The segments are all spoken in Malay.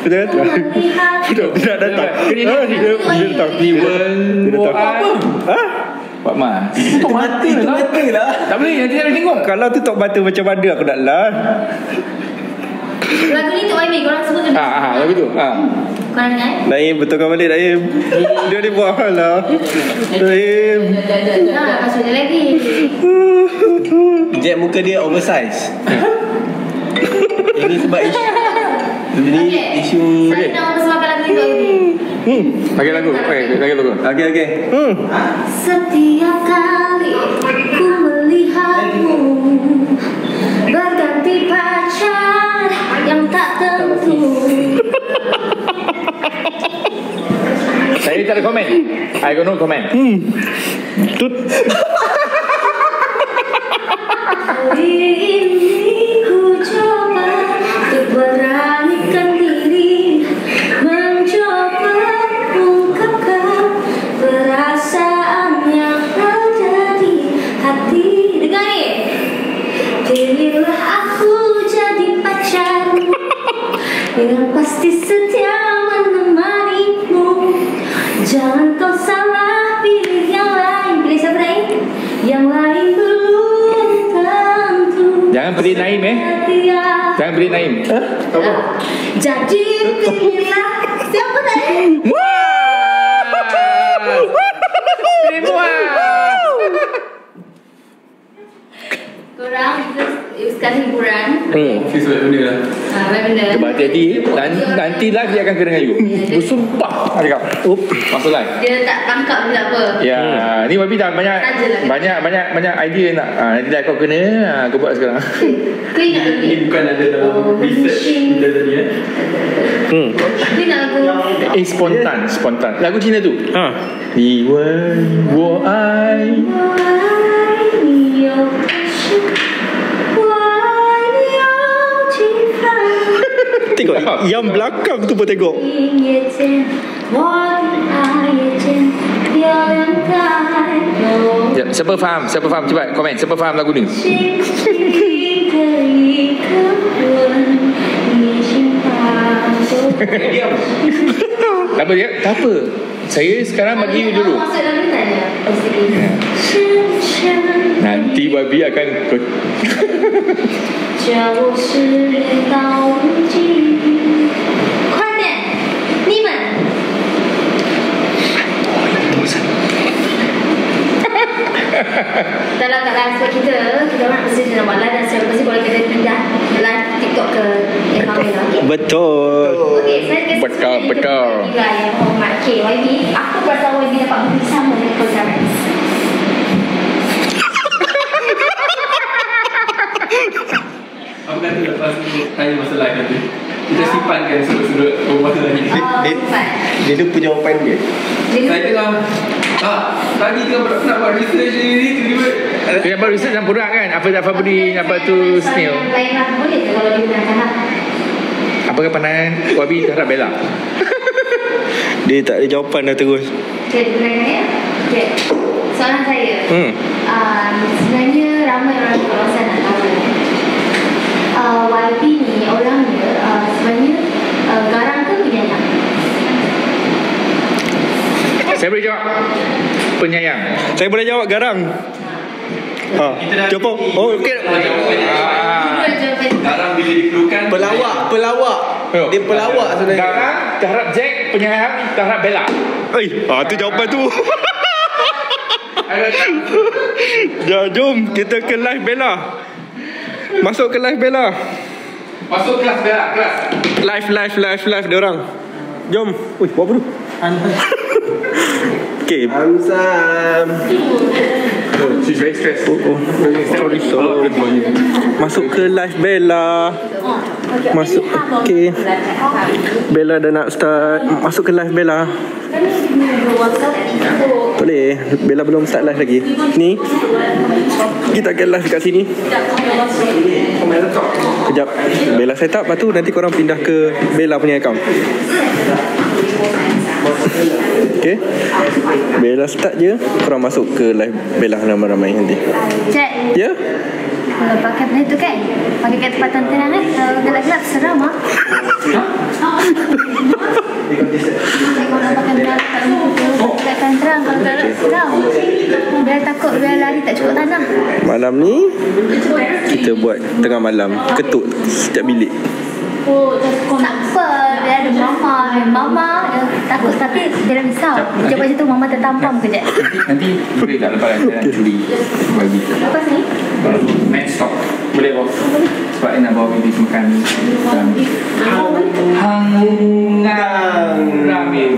Betul kan? Tidak datang. Dia datang. Dia datang. Ha? Pak Mas. Tok mata lah. Tak boleh, nanti dia tengok. Kalau tu tok mata macam mana aku nak lah. Lagu ni Tok Aimee, korang sebut kan? Lagu tu. Korang dengar? Naim, betulkan balik Naim. Dia ni buah lah. Naim. Masuk dia lagi. Jack muka dia oversize. Ini sebab isu. Ini isu. Saya nak mempersembahkan lagu ni Tok Aimee. Bagi lagu. Bagi lagu. Okey. Setiap kali ku melihatmu berganti pacar yang tak tentu. Saya tak ada komen. I got no comment. Tut. Hari ini ku coba untuk beranikan diri, mencoba ungkapkan perasaan yang ada di hati. Dengar ni. Pilihlah aku jadi pacarmu yang pasti setia menemanimu. Jangan kau salah pilih yang lain. Pilih siapa lain? Yang lain belum tentu. Jangan beri Naim Jangan beri Naim. Jadi pilihlah siapa lain? Pilih Muaz. Korang sekarang hiburan. Office buat benda lah. Buat benda. Cuba hati-hati. Nanti live dia akan kena dengan you. Bersumpah. Cakap. Masuk live. Dia tak tangkap dia apa. Ya, ni Wabi dah banyak idea nak. Nanti dah kau kena, kau buat sekarang. Kau ingat lagu ni? Ini bukan ada dalam research kita tadi Kau ingat lagu? Spontan. Lagu Cina tu. Ni wen wo ai. Tengok yang belakang tu pun tengok. Siapa faham? Cepat komen. Siapa faham lagu ni? Tak apa dia? Tak apa. Saya sekarang bagi you dulu. Nanti Wabi akan Tak sebab kita orang mesti nak buat live dan saya mesti boleh kita pindah live TikTok ke Kamera. Betul. Okey, saya kasi Betul. Juga yang hormat. Okey, YB, aku rasa YB dapat bersama dengan Kozarex. Apa kata lepas tanya masa live nanti kita simpankan sudut-sudut rumah lagi. Dia tu punya jawapan dia. Saya tengah tadi tengah nak buat research ni tiba-tiba dia buat research dan produk kan. Apa beri apa tu snail. Lainlah boleh ke kalau dia nak cakap? Apakah pandangan Wabi terhadap Bella? Dia tak ada jawapan dah terus. Okey, dengarkan ya. Okey. Soalan saya. Sebenarnya ramai orang di kawasan nak tahu. YB ni orangnya sebenarnya garang ke penyayang? Saya boleh jawab penyayang. Saya boleh jawab garang. Cuba. Okey. garang bila diperlukan. Pelawak. Dia pelawak sebenarnya. Garang terhadap Jack, penyayang terhadap Bella. Tu jawapan tu. Jom kita ke live Bella. Masuk ke live Bella. Masuk kelas Bella, kelas. Live dia orang. Jom. Buat apa tu? Okay. Hamzam. She's very stressed. Sorry. Masuk ke live Bella. Masuk. Okay. Bella dah nak start. Masuk ke live Bella. Boleh. Bella belum start live lagi. Ni kita akan live kat sini. Kejap Bella set up. Lepas tu nanti korang pindah ke Bella punya account. Okay. Bella start je, korang masuk ke live Bella ramai-ramai nanti. Cik. Ya? Kalau pakai benda tu kan, pakai kat tempatan tenang kan, kalau gelap-gelap seram ah. Dah, Bella takut Bella lari tak cukup tanah. Malam ni kita buat tengah malam ketuk setiap bilik. Tak apa, dia ada mama yang takut tapi dia dah risau. Macam macam tu mama tertampam kejap. Nanti boleh tak lepas saya nak curi bagi. Lepas ni? Next stop. Boleh bos. Sebab saya nak bawa bibis makan.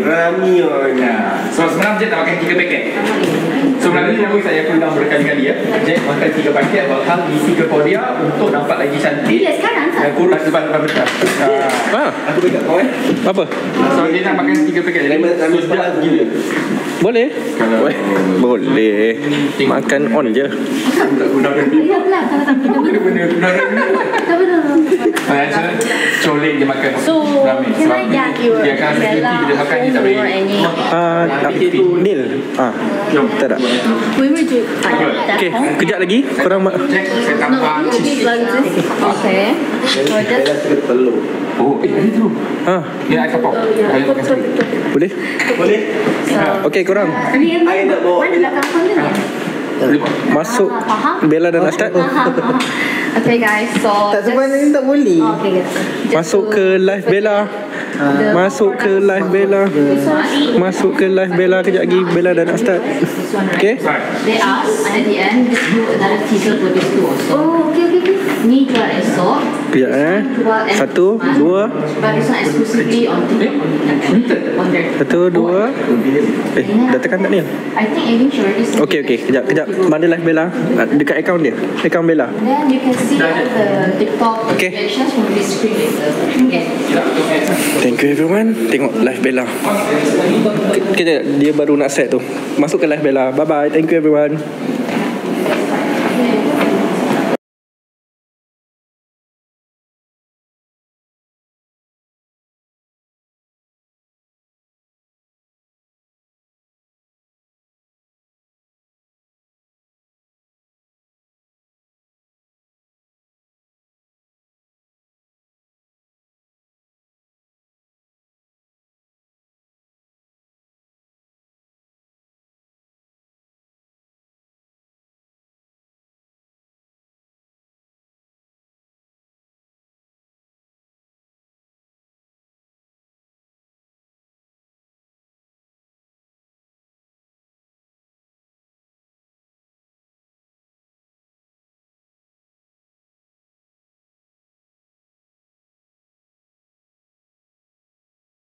Ramyeon. So semalam je tak makan 3 paket. So malam ni saya ulang berkali-kali ya. Jack makan 3 paket bakal isi ke Korea untuk nampak lagi cantik. Bila sekarang tak? Dan kurus depan betul. Aku pegang kau Apa? So dia nak makan 3 paket. Jadi Ramai gila. Boleh? kalau Boleh. Makan on je. Ya belah kalau tak benda. Tak benda. Saya colek dia makan ramen. can I get your dia akan security bila makan dia tak boleh. Nil. Tak ada. We will do. Okay, kejap lagi. Korang Jack saya tambah cheese. Okay. So just Telur. Oh, ini tu. Dia akan pop. boleh? Boleh? Okay, korang Air tak bawa. mana belakang phone dia? masuk. Bella dah nak start. Okay guys, so Tak sebenarnya tak boleh. Okay guys. Masuk ke live Bella. Masuk ke live Bella. Masuk ke live Bella. Kejap lagi Bella dah nak start. Okay. They ask and at the end just do another teaser for this two also. Oh, okay. Ni jual esok. Kejap 1, 2. But this one exclusively on TikTok. On their 1, 2. Dah tekan tak ni? I think Evin should already see Okay. Kejap. Mana live Bella? Dekat akaun dia. Akaun Bella. Then you can see all the TikTok Okay. reactions from this screen later. Okay. Thank you everyone. Tengok live Bella. Kejap, dia baru nak set tu. Masuk ke live Bella. Bye bye. Thank you everyone.